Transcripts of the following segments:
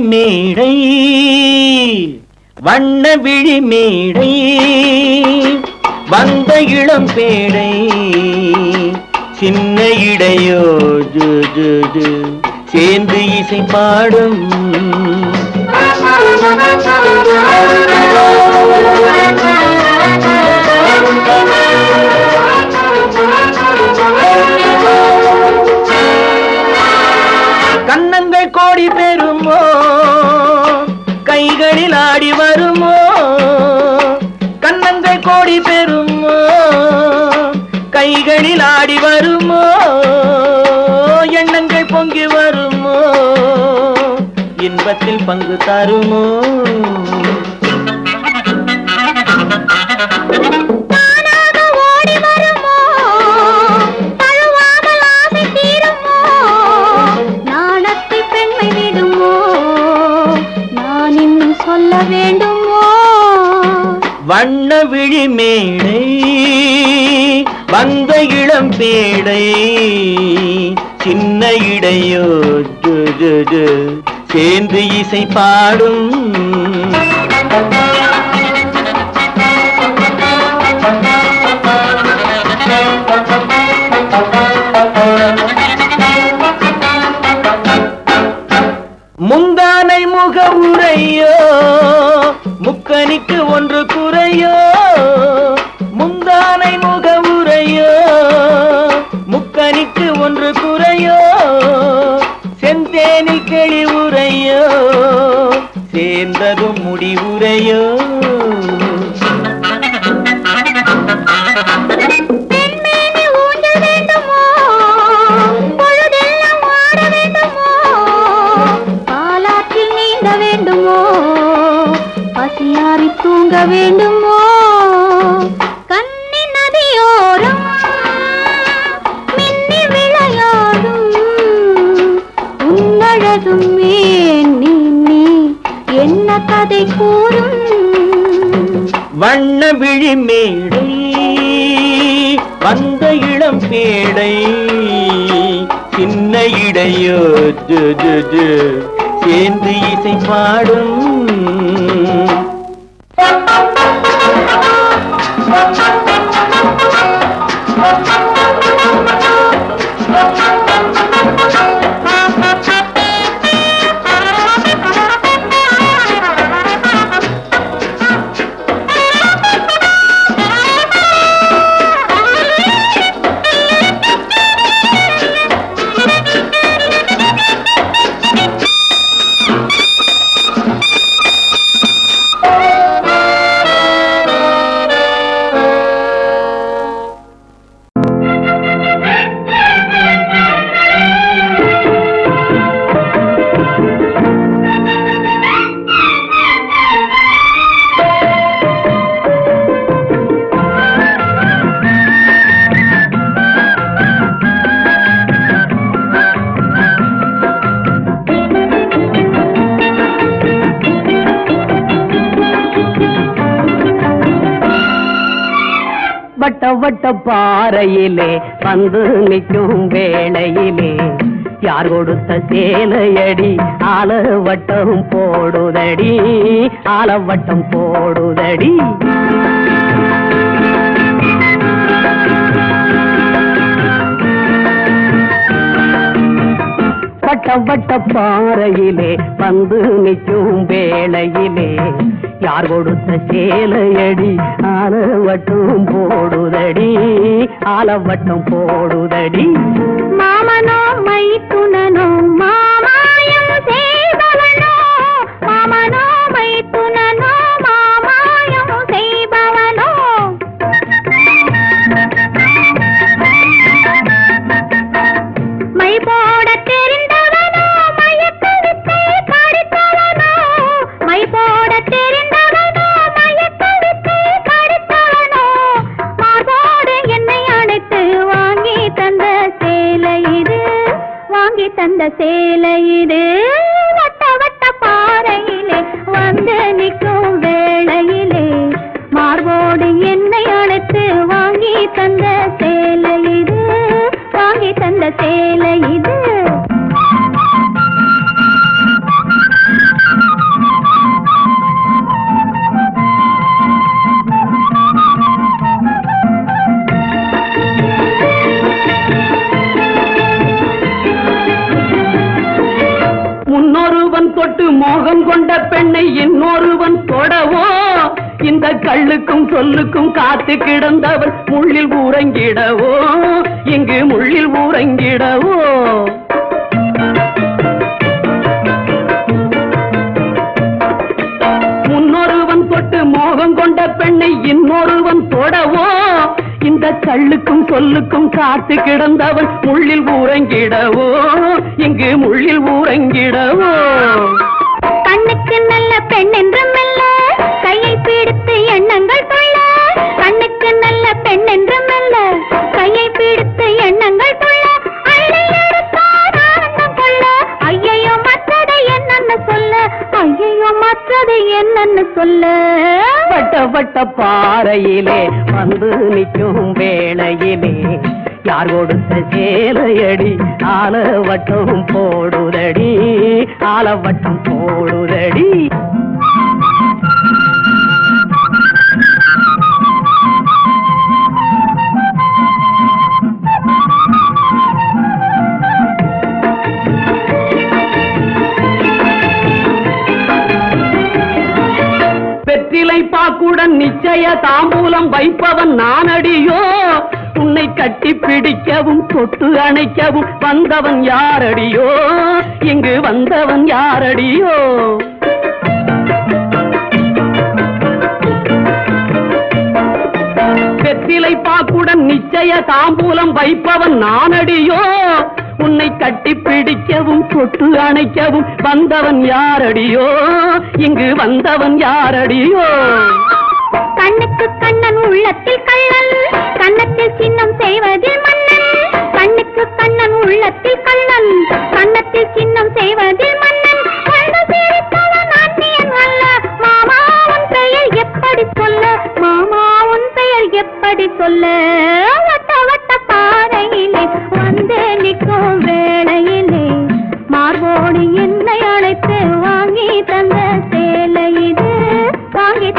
மேடை வண்ண விழி மேடை வந்த இளம் பேடை சின்ன இடையோ சேர்ந்து இசை பாடும் கன்னங்கள் கோடி பெறுமோ கைகளில் ஆடி வருமோ கன்னங்கள் கோடி பெறுமோ கைகளில் ஆடி வருமோ எண்ணங்கள் பொங்கி வருமோ இன்பத்தில் பங்கு தருமோ வண்ண விழி மேடை வந்த இளம் பேடை சின்ன இடையோ சேர்ந்து இசை பாடும் முந்தானை முக உரையோ முக்கனிக்கு ஒன்று குறையோ முந்தானை முக உரையோ முக்கனிக்கு ஒன்று குறையோ செந்தேனில் கிளி உரையோ சேர்ந்ததும் முடிவுரையோ பசியாரி தூங்க வேண்டுமோ கண்ணி நதியோரம் மின்னி விளையாடும் உன்னழகும் நீ என்ன கதை கூறும் வண்ண விழி மேடை வந்த இளம் பேடை சின்ன இடையோ சேர்ந்து இசை பாடும் வட்ட வட்ட பாறையிலே வந்து நிற்கும் வேளையிலே யார் கொடுத்த சேலையடி ஆலவட்டம் போடுதடி ஆலவட்டம் போடுதடி வட்ட வட்ட பாறையிலே வந்து நிற்கும் வேளையிலே யார் கொடுத்த சேலையடி ஆலவட்டம் போடுதடி ஆலவட்டம் போடுதடி மாமனோ மைத்துனனோ மாமாயம் செய்பவனோ மாமனோ மைத்துனனோ மாமாயம் செய்பவனோ மை போட தெரிந்தவனோ மயக்கவித்தை படித்தவனோ மை போட தெரிந்தவனோ மயக்கவித்தை படித்தவனோ மார்போடு என்னை அணைத்து வாங்கி தந்த சேலை இது வாங்கி தந்த சேலை முன்னொருவன் தொடவோ இந்த கள்ளுக்கும் சொல்லுக்கும் காத்து கிடந்தவன் முள்ளில் ஊரங்கிடவோ இங்கு முள்ளில் ஊரங்கிடவோ முன்னொருவன் தொட்டு மோகம் கொண்ட பெண்ணை இன்னொருவன் தொடவோ இந்த கள்ளுக்கும் சொல்லுக்கும் காத்து கிடந்தவன் முள்ளில் ஊரங்கிடவோ இங்கு முள்ளில் ஊரங்கிடவோ கண்ணுக்கு நல்ல பெண் என்று மெல்ல கையை பிடித்து எண்ணங்கள் கொள்ள கண்ணுக்கு நல்ல பெண் என்று மெல்ல கையை பிடித்து எண்ணங்கள் கொள்ள அள்ளி எடுத்தார் ஆனந்தம் கொள்ள ஐயையோ மற்றதை என்னன்னு சொல்ல ஐயையோ மற்றதை என்னன்னு சொல்ல வட்ட வட்ட பாறையிலே வந்து நிற்கும் வேளையிலே யார் கொடுத்த சேலையடி ஆலவட்டம் போடுதடி ஆலவட்டம் போடுதடி வெற்றிலை பாக்குடன் நிச்சய தாம்பூலம் வைப்பவன் நானடியோ உன்னை கட்டி பிடிக்கவும் தொட்டு அணைக்கவும் வந்தவன் யாரடியோ இங்கு வந்தவன் யாரடியோ வெற்றிலை பாக்குடன் நிச்சய தாம்பூலம் வைப்பவன் நானடியோ உன்னை கட்டி பிடிக்கவும் தொட்டு அணைக்கவும் வந்தவன் யாரடியோ இங்கு வந்தவன் யாரடியோ கண்ணுக்கு கண்ணன் உள்ளத்தில் கள்ளன் கண்ணத்தில் சின்னம் செய்வதில் மன்னன் கண்ணுக்கு கண்ணன் உள்ளத்தில் கள்ளன் கண்ணத்தில் சின்னம் செய்வதில் மன்னன் கண்டு சிரித்தவன் அந்நியன் அல்ல மாமா உன் பெயர் எப்படி சொல்ல மாமா உன் பெயர் எப்படி சொல்ல வட்ட வட்ட பாறையிலே வந்து நிற்கும் வேளையிலே மார்போடு என்னை அழைத்து வாங்கி தந்த சேலை இது வாங்கி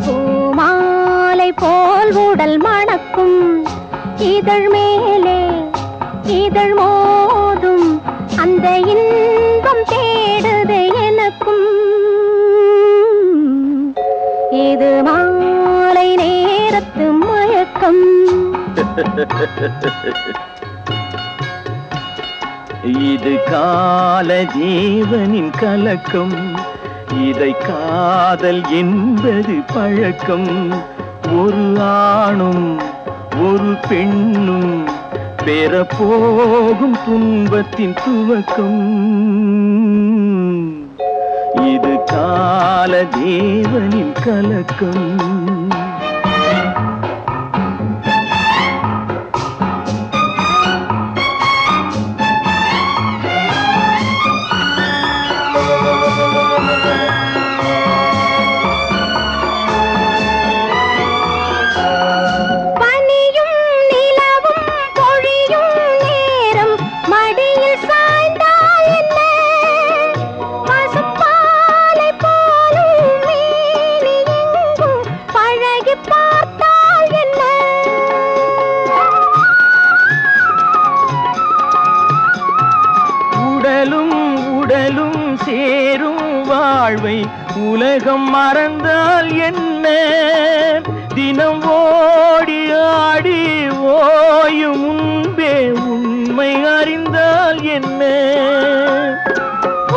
பூமாலை போல் உடல் மணக்கும் இதழ் மேலே இதழ் மோதும் அந்த இன்பம் தேடுது எனக்கும் இது மாலை நேரத்து மயக்கம் இது கால ஜீவனின் கலக்கம் இதை காதல் என்பது பழக்கம் ஒரு ஆணும் ஒரு பெண்ணும் பெறப்போகும் துன்பத்தின் துவக்கம் இது கால தேவனின் கலக்கம் உலகம் மறந்தால் என்ன தினம் ஓடி ஆடி ஓயும் முன்பே உண்மை அறிந்தால் என்ன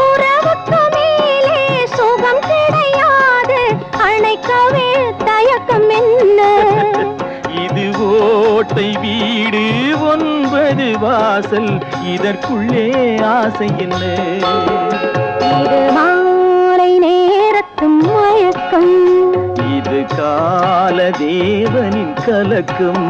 உறவுக்கு மேலே சுகம் கிடையாது அணைக்கவே தயக்கம் என்ன இது ஓட்டை வீடு 9 வாசல் இதற்குள்ளே ஆசை என்ன இது மாலை நேரத்து மயக்கம் இது கால தேவனின் கலக்கம்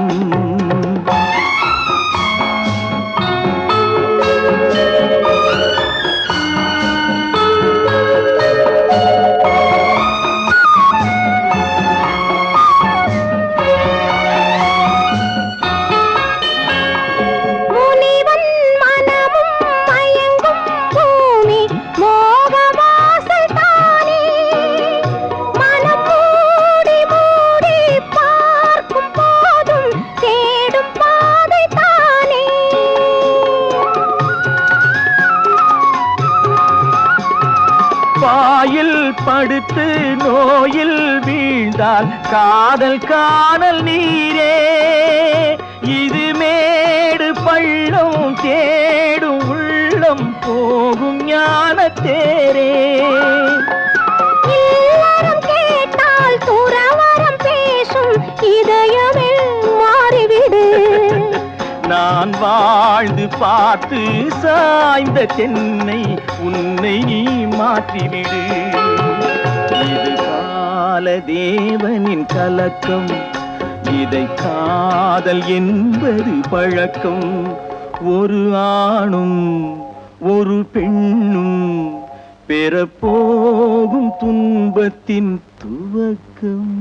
பாயில் படுத்து நோயில் வீழ்ந்தால் காதல் காணல் நீரே. இது மேடு பள்ளம் தேடும் உள்ளம் போகும் ஞான தேரே. எல்லாரும் கேட்டால் துறவரம் பேசும் இதயமே மாறிவிடு. நான் வாழ்ந்து பார்த்து சாய்ந்த தென்னை உன்னை நீ மாற்றிவிடு. இது கால தேவனின் கலக்கம், இதை காதல் என்பது பழக்கம். ஒரு ஆணும் ஒரு பெண்ணும் பெறப்போகும் துன்பத்தின் துவக்கம்.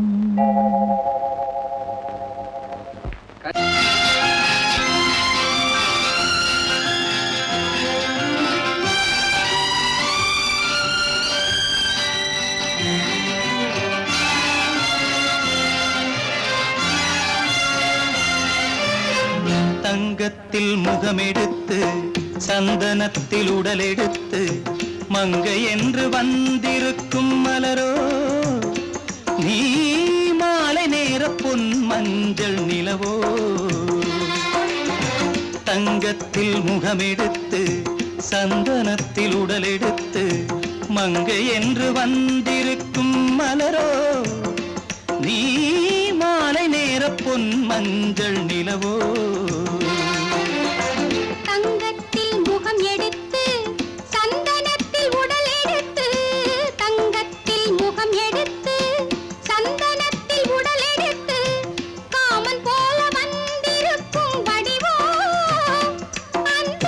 தங்கத்தில் முகமெடுத்து சந்தனத்தில் உடலெடுத்து மங்கை என்று வந்திருக்கும் மலரோ நீ மாலை நேர பொன் மஞ்சள் நிலவோ. தங்கத்தில் முகமெடுத்து சந்தனத்தில் உடலெடுத்து மங்கை என்று வந்திருக்கும் மலரோ நீ மாலை நேர பொன் மஞ்சள் நிலவோ. தங்கத்தில் முகம் எடுத்து சந்தனத்தில் உடல் எடுத்து, தங்கத்தில் முகம் எடுத்து சந்தனத்தில் உடல் எடுத்து காமன் போல வந்திருக்கும் வடிவோ அந்த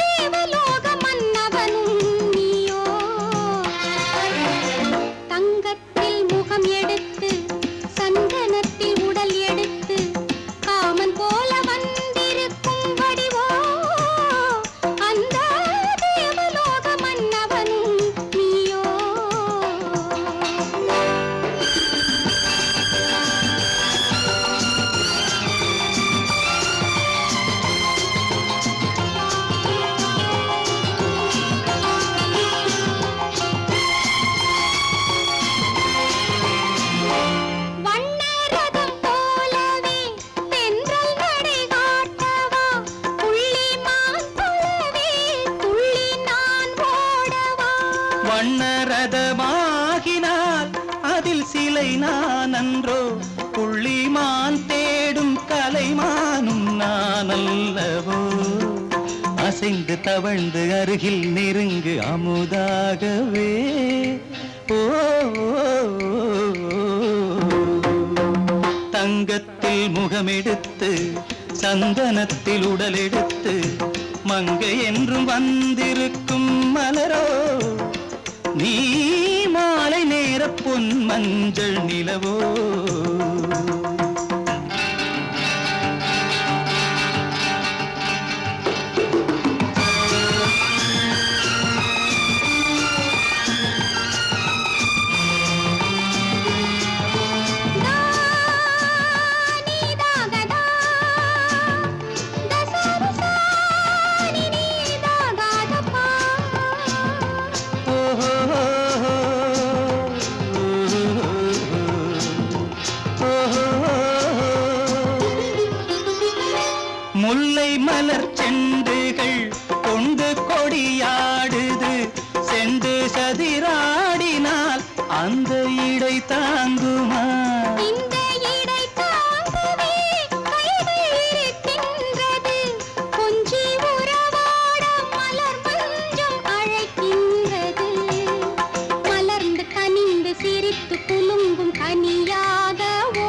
தேவலோக மன்னவனும் நீயோ. தங்கத்தில் முகம் எடுத்து சந்தனத்தில் உடல் எடுத்து காமன் போல வந்திருக்கும் வடிவோ அந்த தேவலோக மன்னவனும் நீயோ. வண்ணரதம் போலவே தென்றல் நடை காட்டவா, புள்ளிமான் போலவே துள்ளி நான் ஓடவா. வண்ணரதமாகினால் அதில் சிலை நான் அன்றோ புள்ளிமான் தேடும் கலைமானும் நான் அல்லவோ. அசைந்து தவழ்ந்து அருகில் நெருங்கு அமுதாகவே. ஓ தங்கத்தில் முகமெடுத்து சந்தனத்தில் உடலெடுத்து மங்கை என்றும் வந்திருக்கும் மலரோ நீ மாலை நேர பொன் மஞ்சள் நிலவோ. முல்லை மலர் செண்டுகள் கொண்டு கொடியாடுது செண்டு சதிராடினால் அந்த இடை தாங்குமா. இந்த இடை தாங்கவே கைகள் இருக்கின்றது, கொஞ்சி உறவாட மலர் மஞ்சம் அழைக்கின்றது. மலர்ந்து கனிந்து சிரித்து குலுங்கும் கனியாகவோ.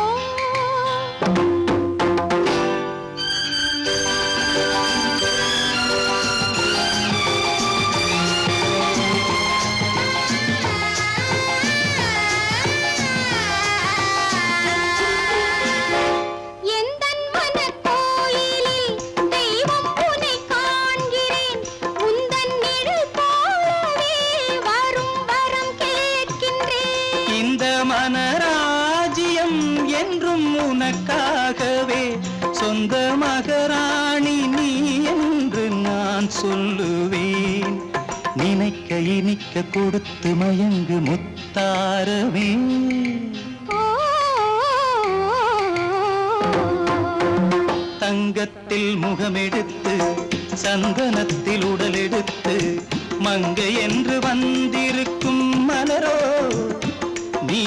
எந்தன் மனக்கோயிலில் தெய்வம் உன்னை காண்கிறேன், உந்தன் நிழல் போலவே வரும் வரம் கேட்கின்றேன். இந்த மனராஜ்யம் என்றும் உனக்காகவே சொந்த மகராணி நீ என்று நான் சொல்லுவேன். நினைக்க இனிக்க கொடுத்து மயங்கு முத்தாரமே. தங்கத்தில் முகமெடுத்து சந்தனத்தில் உடலெடுத்து மங்கை என்று வந்திருக்கும் மலரோ, நீ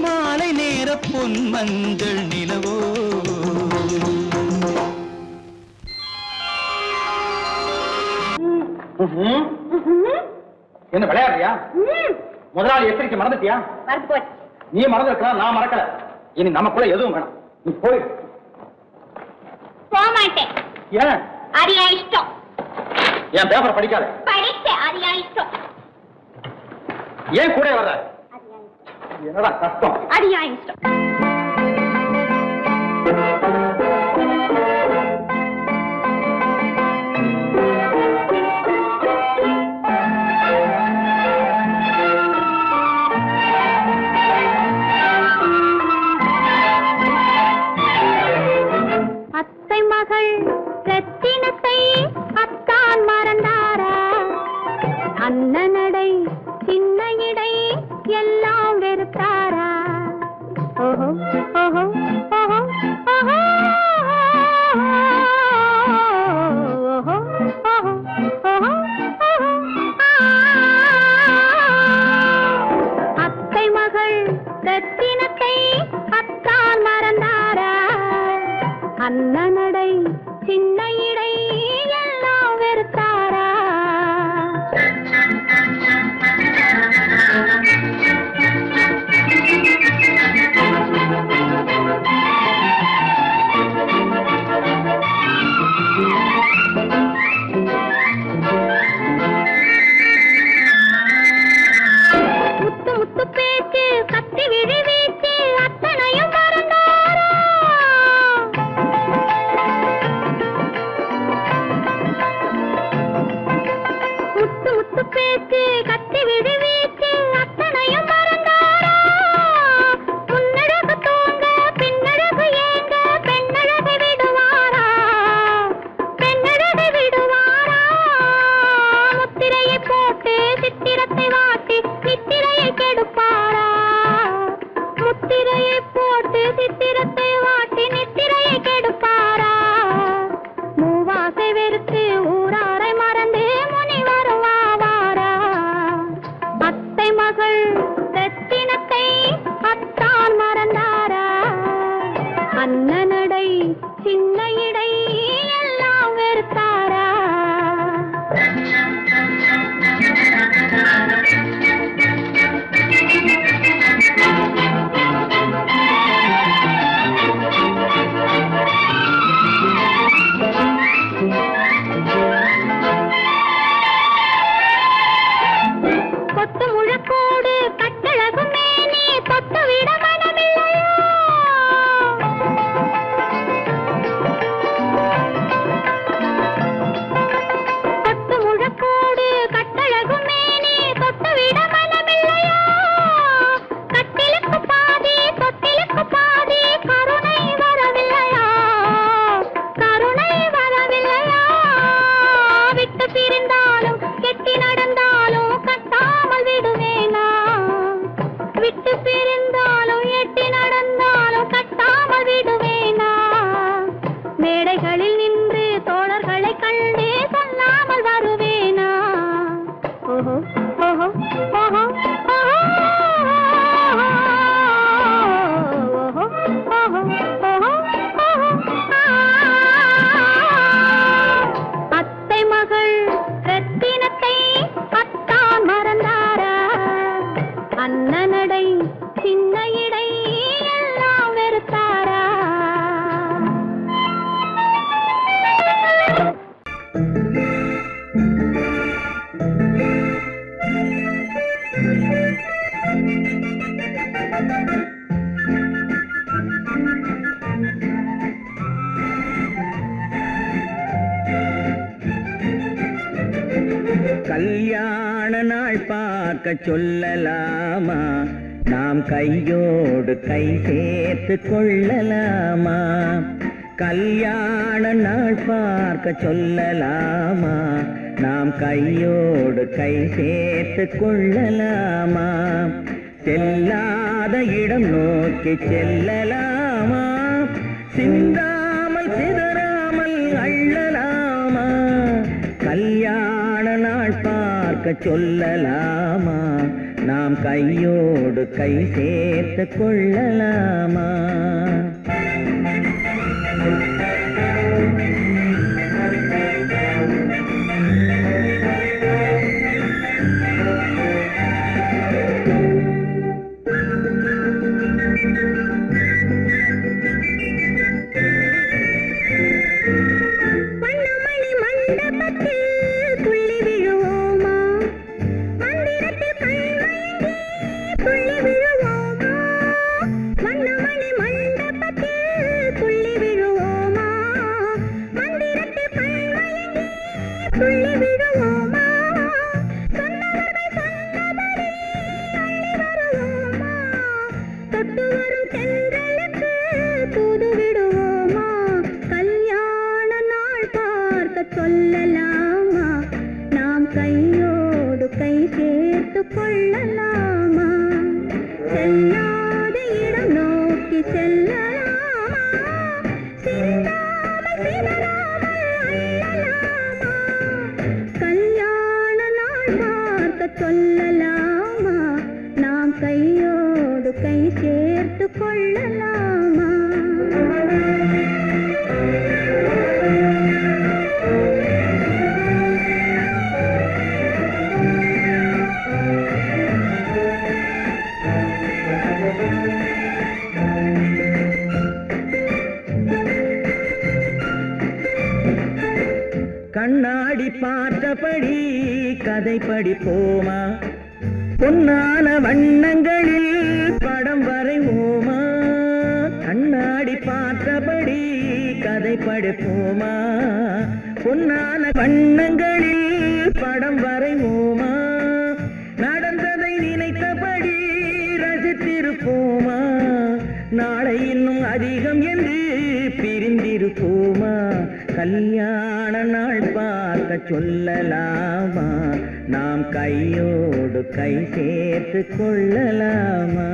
மாலை நேர பொன் மஞ்சள் நிலவோ. என்ன விளையாடுறியா? முதலாளி எச்சரிக்கை மறந்துட்டியா? நீ மறந்துருக்கலாம், நான் மறக்கல. இனி நமக்குள்ள எதுவும் வேணாம், நீ போய். போக மாட்டேன். ஏன்? அரியா இஷ்டம். என் பேப்பர் படிக்காத. படிச்சேன், அரியா இஷ்டம். ஏன் கூட வர்ற? என்னடா கஷ்டம்? அரியா இஷ்டம். ரத்தினத்தை அத்தான் மறந்தாரா? அண்ணனடை சின்ன இடை எல்லாம் வெறுத்தாரா? ஓஹோ ஓஹோ ஓஹோ ஓஹோ ஓஹோ ஓஹோ ஓஹோ. அத்தை மகள் ரத்தினத்தை அத்தான் மறந்தாரா? அண்ணனடை சின்ன இடை எல்லாம் வெறுத்தாரா? முத்து முத்து பேச்சு கத்தி விழி வீச்சு அத்தனையும் மறந்தாரா? முத்து முத்து பேச்சு கத்தி விழி வீச்சு அத்தனையும் மறந்தாரா? முன்னழகு தூங்க பின்னழகு ஏங்க பெண்ணழகை விடுவாரா? பெண்ணழகை விடுவாரா? முத்திரையை போட்டு சித்திரத்தை வாட்டி நித்திரையை கெடுப்பாரா? முத்திரையை போட்டு சித்திரத்தை வாட்டி நித்திரையை கெடுப்பாரா? மூவாசை வெறுத்து ஊராரை மறந்து முனி வருவாரா? அத்தை மகள் ரத்தினத்தை அத்தான் மறந்தாரா? அண்ணனடை சின்ன இடை எல்லாம் வெறுத்தாரா? கொத்து முழக்கோடு கட்டழகு மேனி தொட்டு விட மனமில்லையா? கொத்து முழக்கோடு கட்டழகு மேனி தொட்டு விட மனமில்லையா? கட்டிலுக்கு பாதி தொட்டிலுக்கு பாதி கருணை வரவில்லையா? கருணை வரவில்லையா? விட்டு பிரிந்தாலும் கெட்டி நடந்தாலும் கட்டாமல் விடுவேனா? விட்டு பிரிந்தாலும் எட்டி நடந்தாலும் கட்டாமல் விடுவேனா? மேடைகளில் நின்று தோழர்களை கண்டு சொல்லாமல் வருவேனா? ஓஹோ ஓஹோ ஓஹோ ஓஹோ ஓஹோ ஓஹோ ஓஹோ. அத்தை மகள் ரத்தினத்தை அத்தான் மறந்தாரா? அண்ணனடை சின்ன இடை எல்லாம் வெறுத்தாரா? கல்யாண நாள் பார்க்க சொல்லலாமா? நாம் கையோடு கை சேர்த்து கொள்ளலாமா? கல்யாண நாள் பார்க்க சொல்லலாமா? நாம் கையோடு கை சேர்த்து கொள்ளலாமா? செல்லாத இடம் நோக்கி செல்லலாமா? சிந்தாமல் சிதறாமல் அள்ளலாமா? கல்யாண நாள் பார்க்க சொல்லலாமா? நாம் கையோடு கை சேர்த்து கொள்ளலாமா? சொல்லலாமா? நாம் கையோடு கை சேர்த்து கொள்ளலாமா? செல்லாத இடம் நோக்கி செல்லலாமா? சிந்தாமல் சிதறாமல் அள்ளலாமா? கல்யாண நாள் பார்க்க சொல்லலாமா? நாம் கையோடு கை சேர்த்து கொள்ளலாமா? கண்ணாடி பார்த்தபடி கதை படிப்போமா? பொன்னான வண்ணங்களில் படம் வரைவோமா? கண்ணாடி பார்த்தபடி கதை படிப்போமா? பொன்னான வண்ணங்களில் படம் வரைவோமா? நடந்ததை நினைத்தபடி ரசித்திருப்போமா? நாளை இன்னும் அதிகம் என்று பிரிந்திருப்போமா? கல்யாண நாள் பார்க்க சொல்லலாமா? நாம் கையோடு கை சேர்த்து கொள்ளலாமா?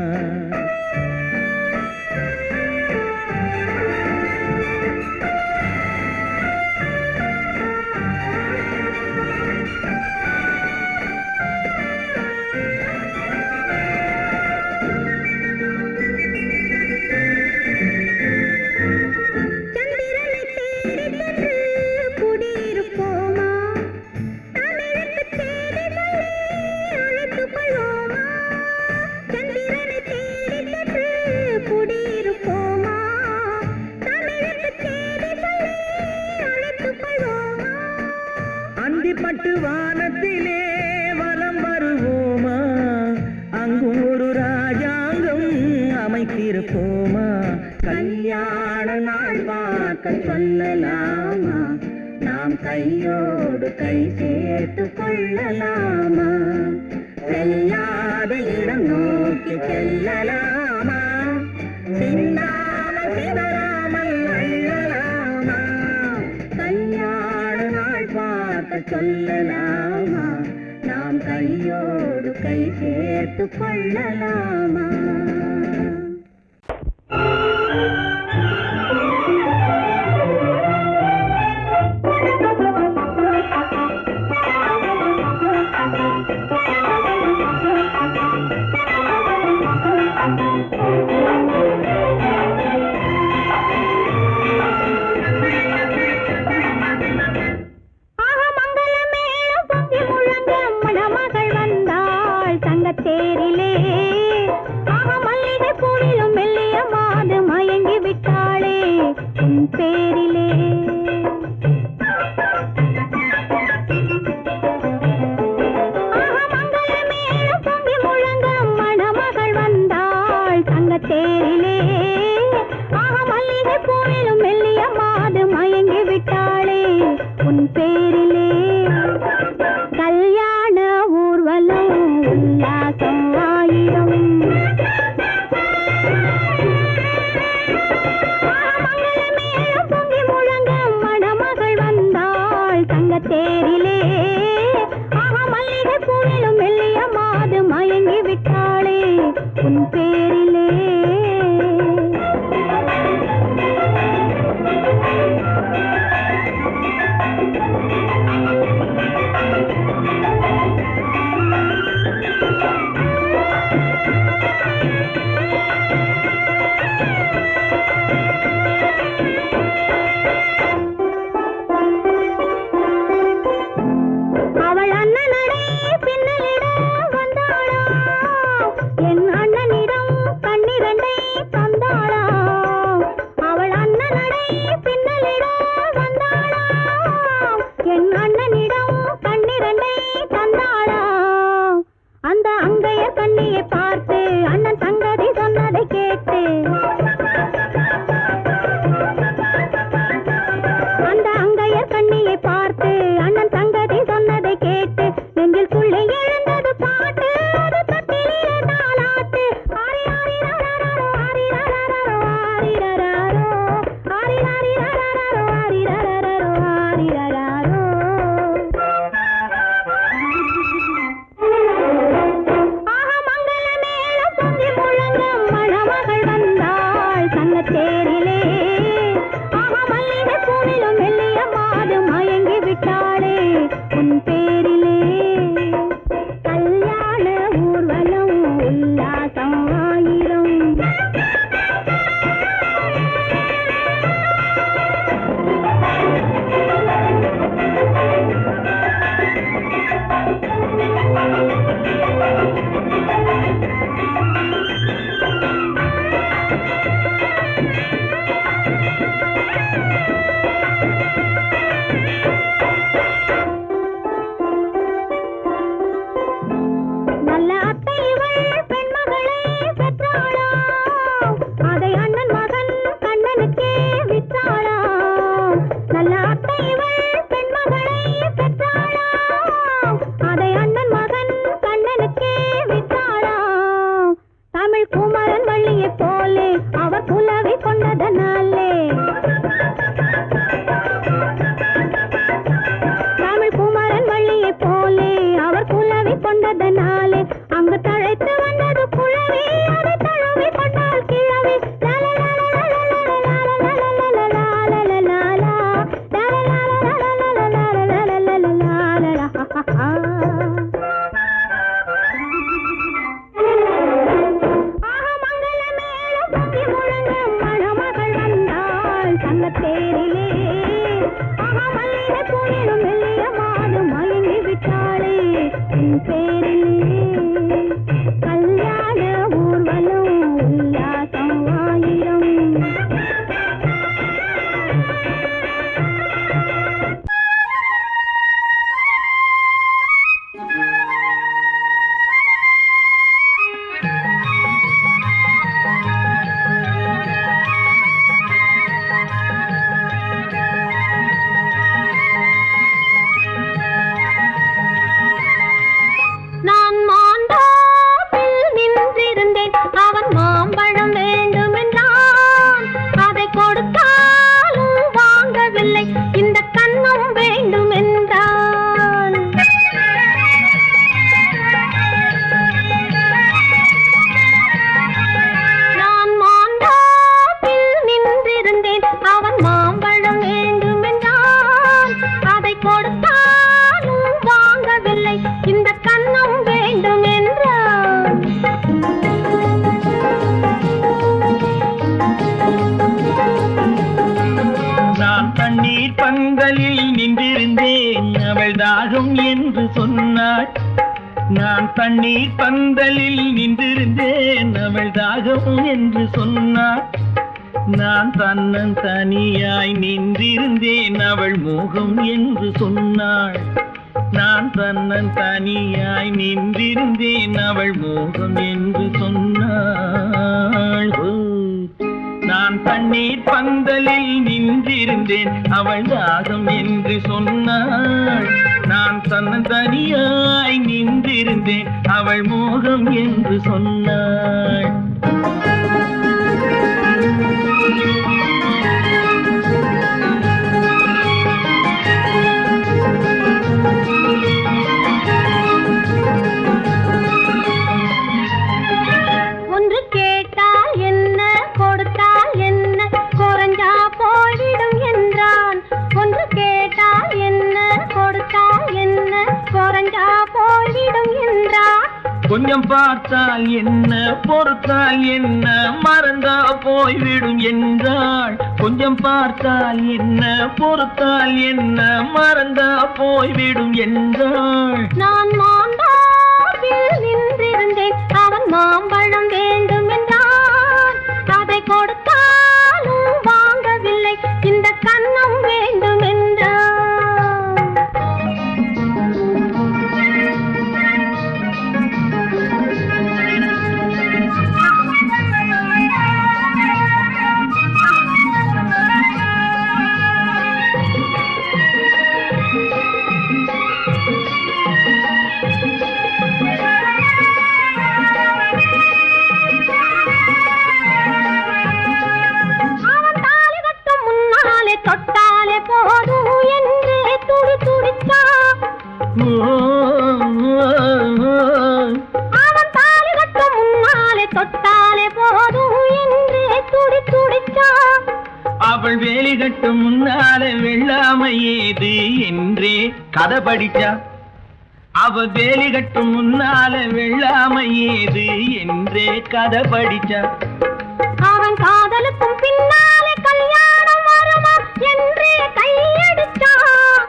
பட்டு வானத்திலே வலம் வருவோமா? அங்கும் ஒரு ராஜாங்கம் அமைத்திருப்போமா? கல்யாண நாள் பார்க்க சொல்லலாமா? நாம் கையோடு கை சேர்த்து கொள்ளலாமா? செல்லாத இடம் நோக்கி செல்லலாமா? சிந்தாமல் சிதறாமல் அள்ளலாமா? கல்யாண நாள் பார்க்க சொல்லலாமா? நாம் கையோடு கை சேர்த்து கொள்ளலாமா? தேரிலே ஆக மல்லிகை பூவிலும் மெல்லிய மாது மயங்கி விட்டாளே உன் பேரிலே. ஆக மங்கள மேளம் பொங்கி முழங்க மணமகள் வந்தாள் தங்க தேரிலே. ஆக மல்லிகை பூவிலும் மெல்லிய மாது மயங்கி விட்டாளே உன் பேரிலே. கல்யாண ஊர்வலம் உல்லாசம் ஆயிரம் மங்கள மேளம் பொங்கி முழங்க மணமகள் வந்தாள் தங்க தேரிலே. மயங்கி விட்டாளே உன் பேரிலே. நான் தண்ணீர் பந்தலில் நின்றிருந்தேன் அவள் தாகம் என்று சொன்னாள். நான் தன்னன் தனியாய் நின்றிருந்தேன் அவள் மோகம் என்று சொன்னாள். நான் தன்னன் தனியாய் நின்றிருந்தேன் அவள் மோகம் என்று சொன்னாள். நான் தண்ணீர் பந்தலில் நின்றிருந்தேன் அவள் தாகம் என்று சொன்னாள். நான் தன்னன் தனியாய் நின்றிருந்தேன் அவள் மோகம் என்று சொன்னாள். கொஞ்சம் பார்த்தால் என்ன பொறுத்தால் என்ன மறந்தா போய்விடும் என்றாள். கொஞ்சம் பார்த்தால் என்ன பொறுத்தால் என்ன மறந்தா போய்விடும் என்றாள். நான் மாந்தாவில் நின்றிருந்தேன், அவன் மாம்பழம் வேண்டும் என்றான். அதை கொடுத்தாலும் வாங்கவில்லை, இந்த கன்னம் வேண்டும் என்றான். தொட்டாலே போதும் என்றே துடி துடிச்சான். அவன் தாலி கட்ட முன்னாலே தொட்டாலே போதும் என்றே துடி துடிச்சான். அவள் வேலி கட்டும் முன்னாலே வெள்ளாமை ஏது என்றே கதை படிச்சா. அவள் வேலி கட்டும் முன்னாலே வெள்ளாமை ஏது என்றே கதை படிச்சா. அவன் காதலுக்கும் பின்னாலே கல்யாணம் வருமா என்றே கையடிச்சான்.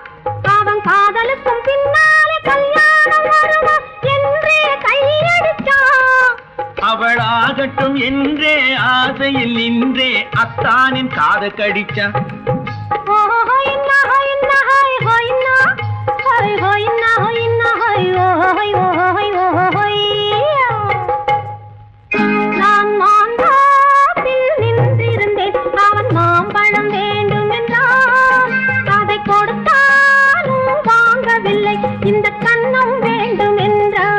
அவன் காதலுக்கும் பின்னாலே கல்யாணம் வருமா என்றே கையடிச்சான். அவள் ஆகட்டும் என்றே ஆசையில் நின்றே அத்தானின் காத கடிச்சா. நான் மாந்தாவில் நின்றிருந்தேன், அவன் மாம்பழம் வேண்டும் என்றான். அதை கொடுத்தாலும் வாங்கவில்லை, இந்த கன்னம் வேண்டும் என்றான்.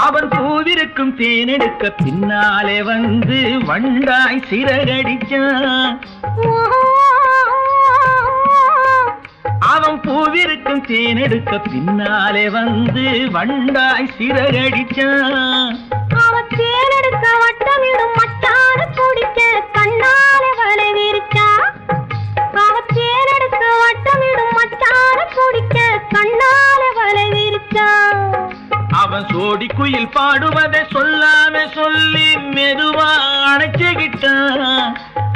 அவன் பூவிருக்கும் தேனெடுக்க பின்னாலே வந்து வண்டாய் சிறகடிச்சான். அவன் பூவிருக்கும் தேனெடுக்க பின்னாலே வந்து வண்டாய் சிறகடிச்சான். அவன் தேனெடுக்க வட்டமிடும் மட்டான குடிக்க கண்ணாலே வலை விரிச்சா. அவன் தேனெடுக்க வட்டமிடும் மட்டான குடிக்க கண்ணாலே வலை விரிச்சா. அவன் சோடி குயில் பாடுவதை சொல்லாம சொல்லி மெதுவா அணைச்சுக்கிட்டான்.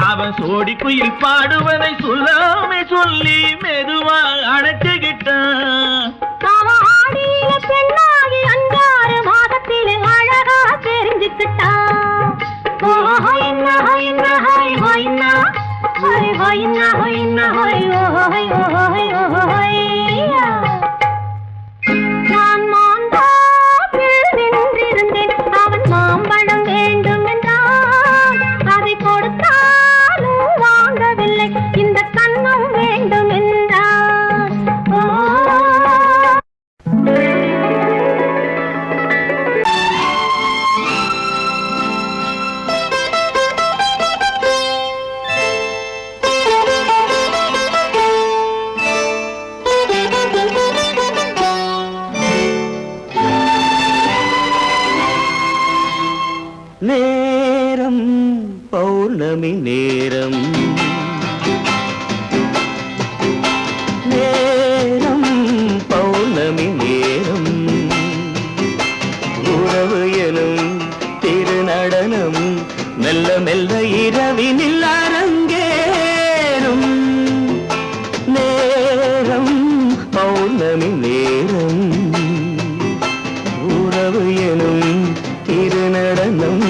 அவன் சோடி குயில் பாடுவதை சொல்லாம சொல்லி மெதுவா அணைச்சுக்கிட்டான். அவன் ஆடிய பெண்ணாகி 5-6 மாதத்திலே அழகா தெரிஞ்சுக்கிட்டான். நான் மாந்தாவில் நின்றிருந்தேன், அவன் மாம்பழம் வேண்டும் என்றான். அதை கொடுத்தாலும் வாங்கவில்லை, இந்த கன்னம் வேண்டும் என்றான். நேரம் பௌர்ணமி நேரம், நேரம் பௌர்ணமி நேரம், உறவு எனும் திருநடனம் மெல்ல மெல்ல இரவினில் அரங்கேறும். நேரம் பௌர்ணமி நேரம், உறவு எனும் திருநடனம்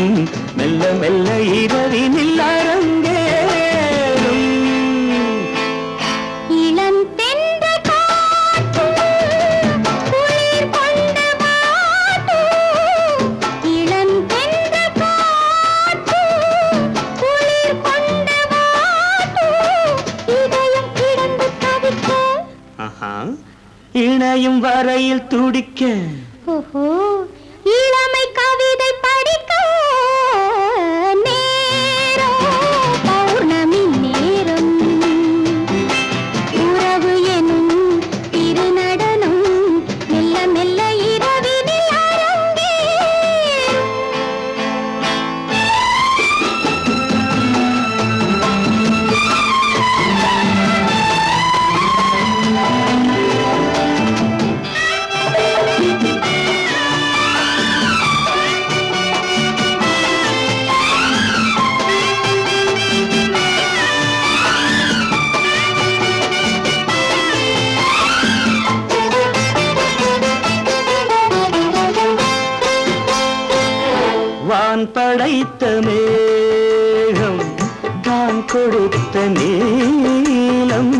மெல்ல மெல்ல இரவினில் அரங்கேறும். இளம் தென்றல் காற்று குளிர் கொண்டு வாட்டும். இளம் தென்றல் காற்று குளிர் கொண்டு வாட்டும். இதயம் கிடந்து தவிக்க, இணையும் வரையில் துடிக்க, இளமை கவிதை படிக்க. நேரம் பௌர்ணமி நேரம். படைத்த மேகம் தான் கொடுத்த நீலம்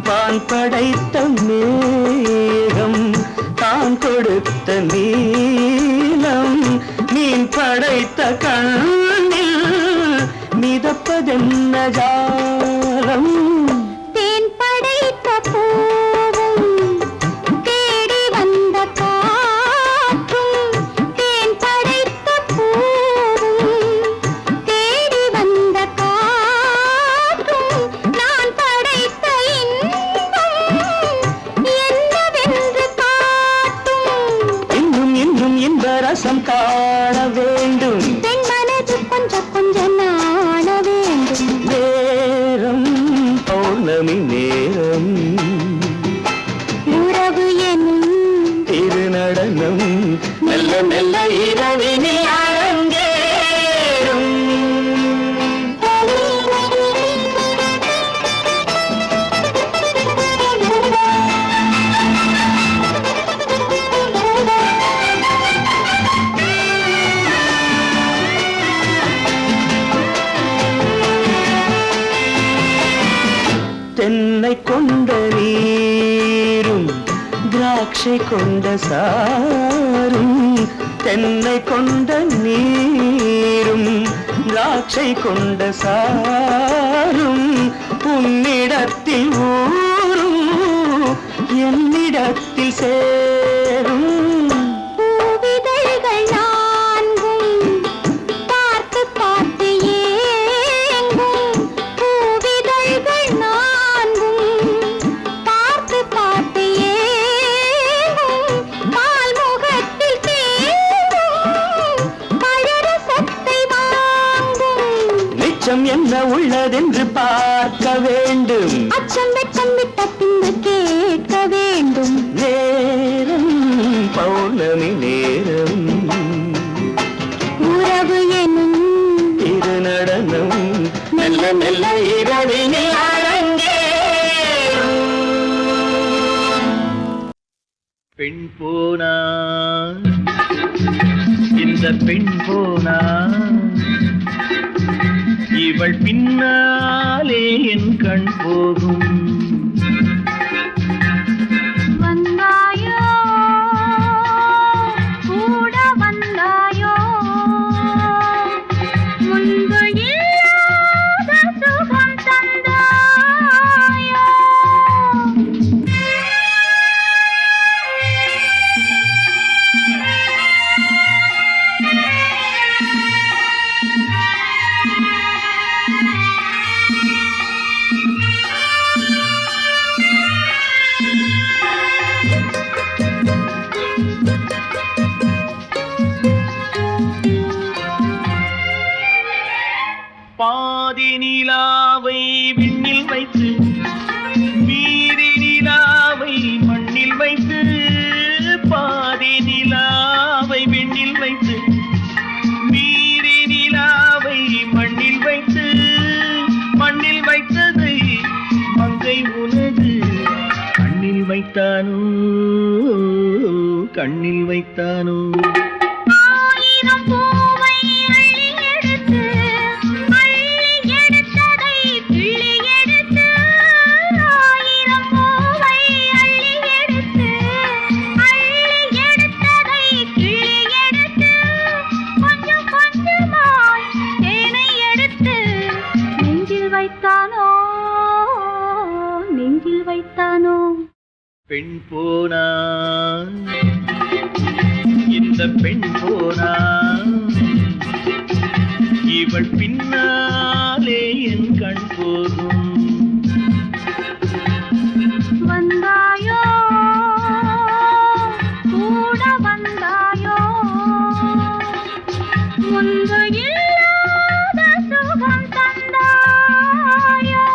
வான் படைத்த மேகம் தான் கொடுத்த நீலம் மீன் படைத்த கண்ணில் மிதப்பதென்ன ஜாலம் தேன் படைத்த பூவும் தேடி வந்த காற்றும் தேன் படைத்த பூவும் தேடி வந்த காற்றும் நான் படைத்த இன்பம் என்னவென்று காட்டும் இன்னும் இன்னும் இன்ப ரசம் காண வேண்டும் பெண் மனது கொஞ்சம் கொஞ்சம் நாண வேண்டும் நேரம் பௌர்ணமி நேரம் உறவு எனும் திருநடனம் மெல்ல மெல்ல இரவினில் அரங்கேறும் தென்னை கொண்ட நீரும் திராட்சை கொண்ட சாரும் தென்னை கொண்ட நீரும் திராட்சை கொண்ட சாரும் உன்னிடத்தில் ஊரும் என்னிடத்தில் சேரும் பூவிதழ்கள் நான்கும் பார்த்து பார்த்து ஏங்கும் பூவிதழ்கள் நான்கும் பார்த்து பார்த்து ஏங்கும் பால்முகத்தில் தேங்கும் பழரசத்தை வாங்கும் மிச்சம் என்ன உள்ளதென்று பார்க்க வேண்டும் அச்சம் வெச்சம் விட்ட பின்பு கேட்க வேண்டும் நேரம் பௌர்ணமி நேரம் உறவு எனும் திருநடனம் மெல்ல மெல்ல இரவினில் அரங்கேறும் பெண் போனா இந்த பெண் போனா இவள் பின்னாலே என் கண் போகும் வந்தாயோ கூட வந்தாயோ முன்பு இல்லாத சுகம் தந்தாயோ பாதி நிலாவை விண்ணில் வைத்து மீறி நிலாவை மண்ணில் வைத்து பாதி நிலாவை விண்ணில் வைத்து மீறி நிலாவை மண்ணில் வைத்து மண்ணில் வைத்ததை மங்கை உனது கண்ணில் வைத்தானோ கண்ணில் வைத்தானோ ஆயிரம் பூவை அள்ளி எடுத்து எடுத்ததை கிள்ளி எடுத்து ஆயிரம் பூவை அள்ளி எடுத்து எடுத்ததை கிள்ளி எடுத்து கொஞ்சம் கொஞ்சமாய் தேனை எடுத்து நெஞ்சில் வைத்தானோ நெஞ்சில் வைத்தானோ பெண் போனா இந்த பெண் போனா இவள் பின்னாலே என் கண் போகும் வந்தாயோ கூட வந்தாயோ முன்பு இல்லாத சுகம் தந்தாயோ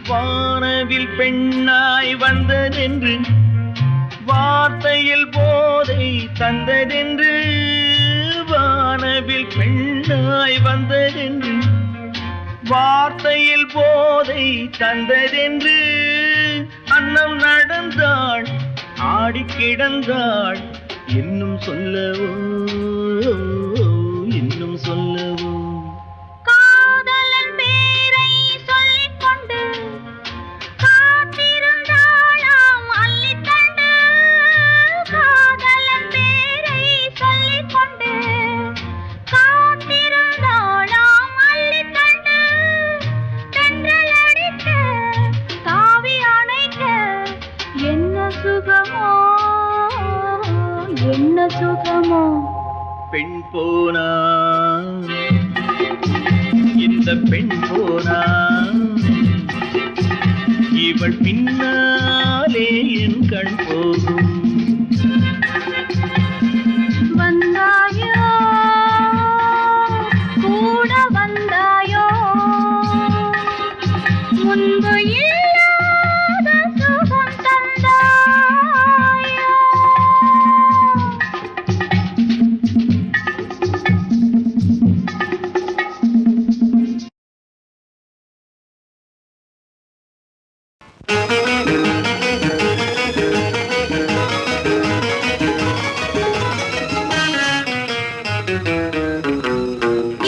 வானவில் பெண்ணாய் வந்ததென்று வார்த்தையில் போதை தந்ததென்று வானவில் பெண்ணாய் வந்ததென்று வார்த்தையில் போதை தந்ததென்று அன்னம் நடந்தாள் ஆடி கிடந்தாள் இன்னும் சொல்லவோ இன்னும் சொல்லவோ காதலன் பேரை சொல்லிக் கொண்டு காத்திருந்தாளாம் அள்ளித்தண்டு காதலன் பேரை சொல்லிக் கொண்டு காத்திருந்தாளாம் அள்ளித்தண்டு தென்றல் அடிக்க தாவி அணைக்க என்ன சுகமோ என்ன சுகமோ பெண் போனா இந்த பெண் போனா இவள் பின்னாலே என் கண் போகும் வந்தாயோ கூட வந்தாயோ முன்பு இல்லாத சுகம் தந்தாயோ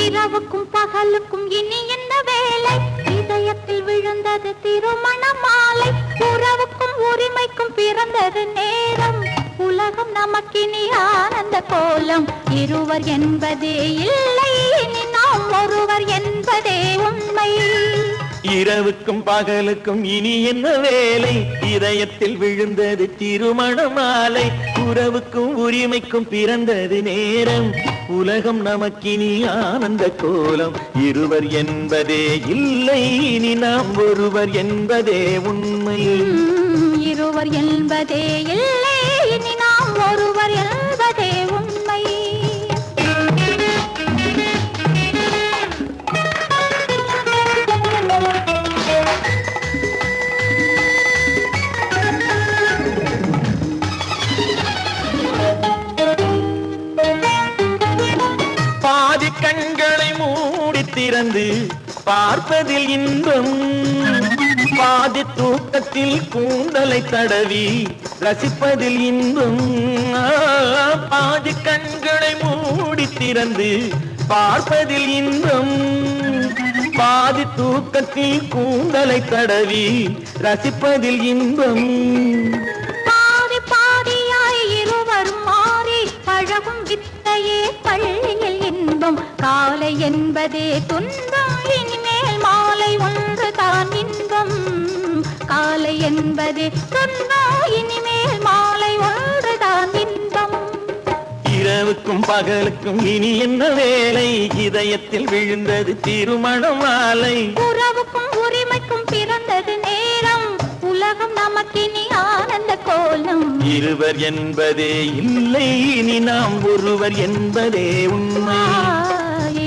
இரவுக்கும் பகலுக்கும் இனி என்ன வேலை இதயத்தில் விழுந்தது திருமண மாலை உறவுக்கும் உரிமைக்கும் பிறந்தது நேரம் உலகம் நமக்கினி ஆனந்த கோலம் இருவர் என்பதே இல்லை இனி நாம் ஒருவர் என்பதே உண்மை இரவுக்கும் பகலுக்கும் இனி என்ன வேலை இதயத்தில் விழுந்தது திருமண மாலை உறவுக்கும் உரிமைக்கும் பிறந்தது நேரம் உலகம் நமக்கினி ஆனந்த கோலம் இருவர் என்பதே இல்லை இனி நாம் ஒருவர் என்பதே உண்மை இருவர் என்பதே இல்லை இனி நாம் ஒருவர் என்பதே உண்மை பாதி கண்களை மூடி திறந்து பார்ப்பதில் இன்பம் பாதி தூக்கத்தில் கூந்தலை தடவி ரசிப்பதில் இன்பம் பாதி கண்களை மூடி திறந்து பார்ப்பதில் இன்பம் பாதி தூக்கத்தில் கூந்தலை தடவி ரசிப்பதில் இன்பம் பாதி பாதியாய் இருவரும் மாறி பழகும் வித்தையே பள்ளியில் இன்பம் காலை என்பதே துன்பம் இனிமேல் மாலை ஒன்று தான் இன்பம் காலை என்பதே துன்பம் இனிமேல் மாலை ஒன்று தான் இன்பம் இரவுக்கும் பகலுக்கும் இனி என்ன வேலை இதயத்தில் விழுந்தது திருமண மாலை உறவுக்கும் உரிமைக்கும் பிறந்தது நேரம் உலகம் நமக்கினி ஆனந்த கோலம் இருவர் என்பதே இல்லை இனி நாம் ஒருவர் என்பதே உண்மை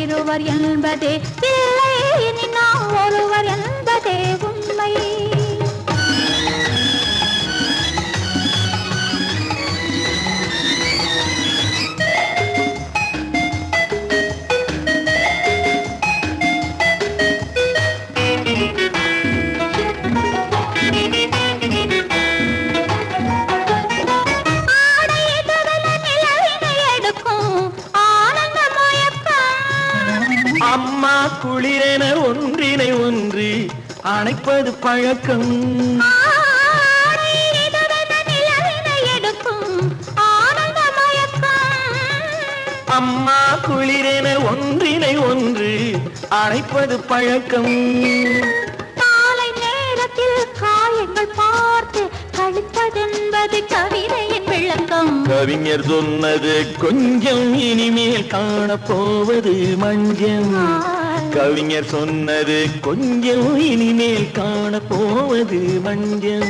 இருவர் என்பதே இல்லை இனி நாம் ஒருவர் என்பதே உண்மை அம்மா குளிரென ஒன்றினை ஒன்று அணைப்பது பழக்கம் அம்மா குளிரென ஒன்றினை ஒன்று அணைப்பது பழக்கம் காலை நேரத்தில் காயங்கள் பார்த்து கழிப்பதென்பது கவிதையின் விளக்கம் கவிஞர் சொன்னது கொஞ்சம் இனிமேல் காணப்போவது மஞ்சள் கவிஞர் சொன்னது கொஞ்சம் இனிமேல் காணப்போவது மஞ்சள்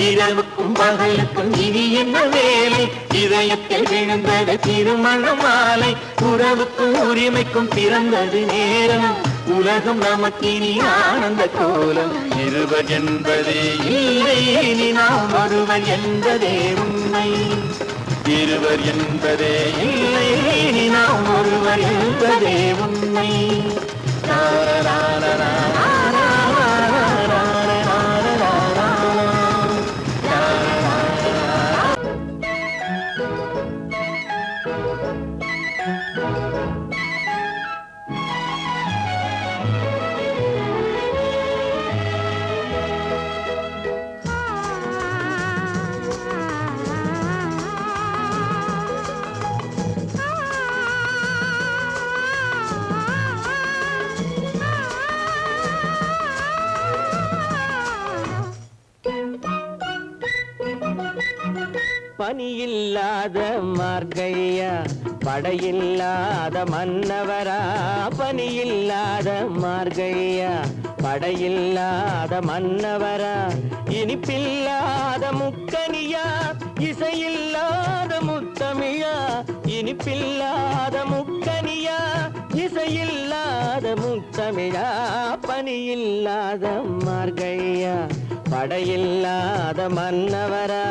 இரவுக்கும் பகலுக்கும் இனி என்ன வேலை இதயத்தில் விழுந்தது திருமண மாலை உறவுக்கும் உரிமைக்கும் பிறந்தது நேரம் உலகம் நமக்கினி ஆனந்த கோலம். இருவர் என்பதே இல்லை இனி நாம் ஒருவர் என்பதே உண்மை. இருவர் என்பதே இல்லை இனி நாம் ஒருவர் என்பதே உண்மை. பனியில்லாத மார்கழியா படையில்லாத மன்னவரா. பனியில்லாத மார்கழியா படையில்லாத மன்னவரா. இனிப்பில்லாத முக்கனியா இசையில்லாத முத்தமிழா. இனிப்பில்லாத முக்கனியா இசையில்லாத முத்தமிழா. பனியில்லாத மார்கழியா படையில்லாத மன்னவரா.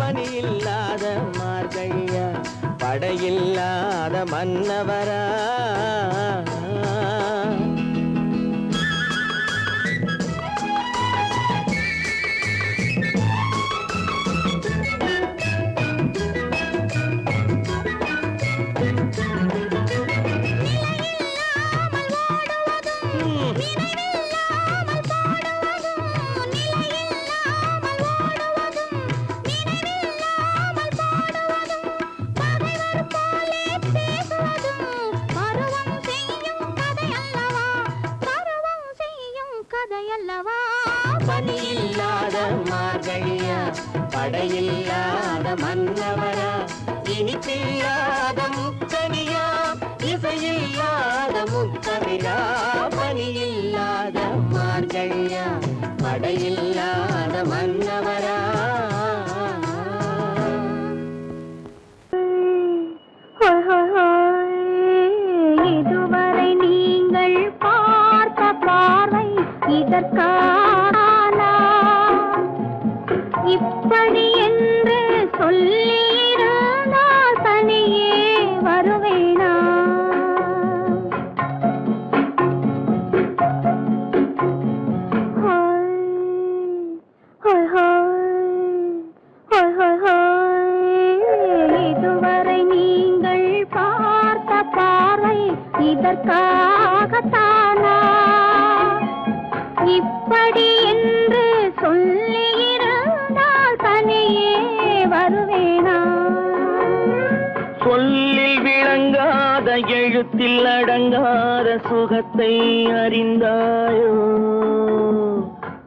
பனியில்லாத மார்கழியா படையில்லாத மன்னவரா. பனியில்லாத மார்கழியா படையில்லாத மன்னவரா. இனிப்பில்லாத முக்கனியா இசையில்லாத முத்தமிழா. பனியில்லாத மார்கழியா படையில்லாத மன்னவரா. இதுவரை நீங்கள் பார்த்த பார்வை இதற்கானா இப்படி என்று சொல்லியிருந்தால் தனியே வருவேனா. இதுவரை நீங்கள் பார்த்த பார்வை இதற்காகத்தானா இப்படி என்று சொல்லியிருந்தால் தனியே வருவேனா. சொல்லில் விளங்காத எழுத்தில் அடங்காத சுகத்தை அறிந்தாயோ.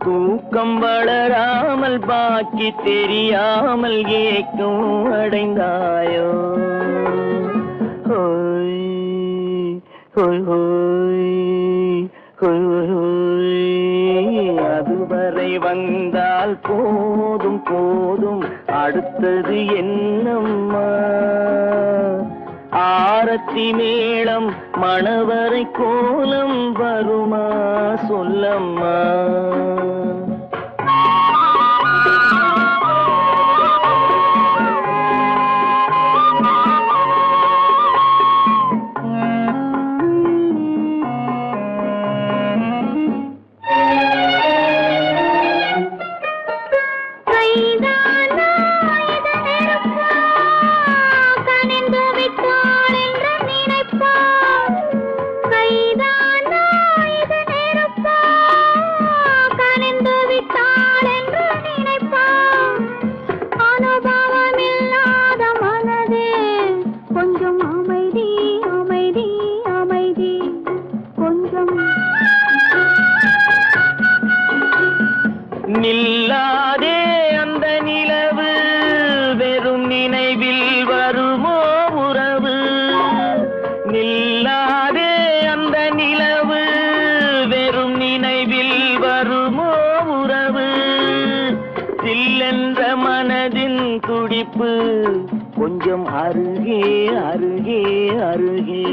தூக்கம் வளராமல் பாக்கி தெரியாமல் ஏக்கம் அடைந்தாயோ ஹோய் ஹோய் ஹோய் ஹோய் ஹோய் அதுவரை வந்தால் போதும் போதும் அடுத்தது என்னம்மா ஆரத்தி மேளம் மணவரை கோலம் வருமா சொல்லம்மா நில்லாதே அந்த நிலவு வெறும் நினைவில் வருமோ உறவு நில்லாதே அந்த நிலவு வெறும் நினைவில் வருமோ உறவு சில்லென்ற மனதின் துடிப்பு கொஞ்சம் அருகே அருகே அருகே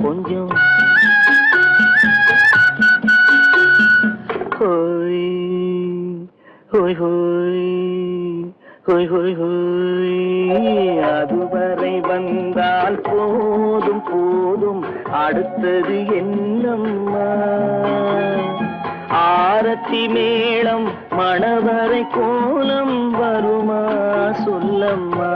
கொஞ்சம் ஹோய் ஹோய் ஹோய் ஹோய் ஹோய் ஹோய் அதுவரை வந்தால் போதும் போதும் அடுத்தது என்னம்மா ஆரத்தி மேளம் மணவரை கோலம் வருமா சொல்லம்மா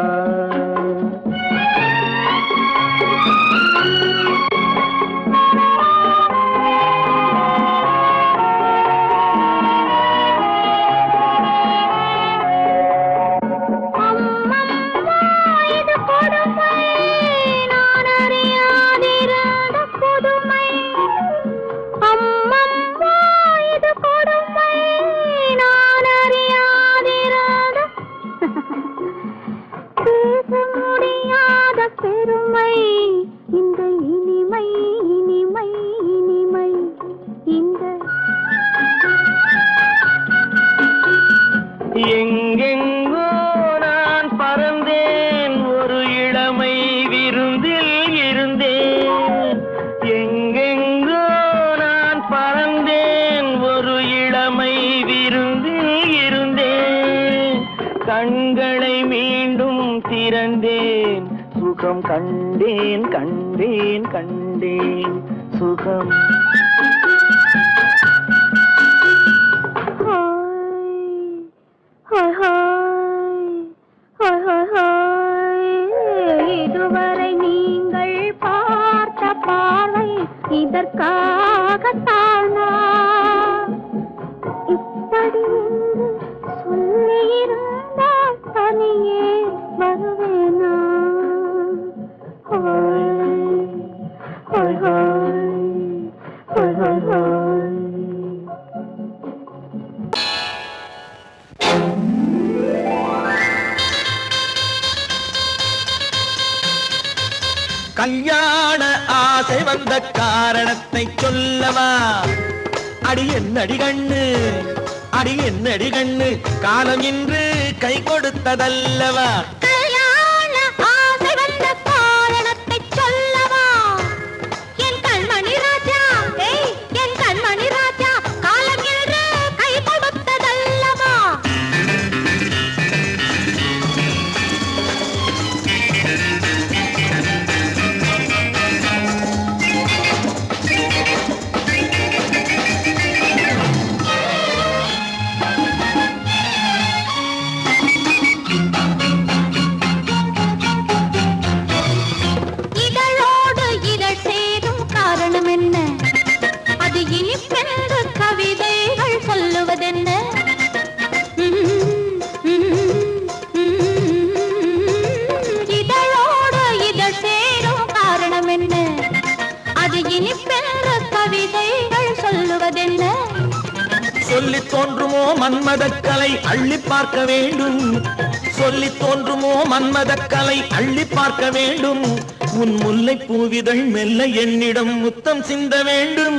எங்கெங்கோ நான் பறந்தேன் ஒரு இளமை விருந்தில் இருந்தேன் எங்கெங்கோ நான் பறந்தேன் ஒரு இளமை விருந்தில் இருந்தேன் கண்களை மீண்டும் திறந்தேன் சுகம் கண்டேன் கண்டேன் கண்டேன் சுகம் இதுவரை நீங்கள் பார்த்த பார்வை இதற்காகத்தானா இப்படி சொல்லியிருந்தால் தனியே வருவேனா ஹோய் ஹோய் ஹோய் ஹோய் ஹோய் ஹோய் கல்யாண ஆசை வந்த காரணத்தை சொல்லவா அடி என்னடி கண்ணு அடி என்னடி கண்ணு காலம் இன்று கை கொடுத்ததல்லவா கல்யாண ஆசை வந்த காரணத்தை சொல்லவா என் கண்மணி ராஜா என் கண்மணி ராஜா காலம் என்று கை கொடுத்ததல்லவா சொல்லி தோன்றுமோ மன்மதக்கலை அள்ளி பார்க்க வேண்டும், சொல்லி தோன்றுமோ மன்மதக்கலை அள்ளி பார்க்க வேண்டும். உன் முல்லை பூவிதழ் மெல்ல என்னிடம் முத்தம் சிந்த வேண்டும்.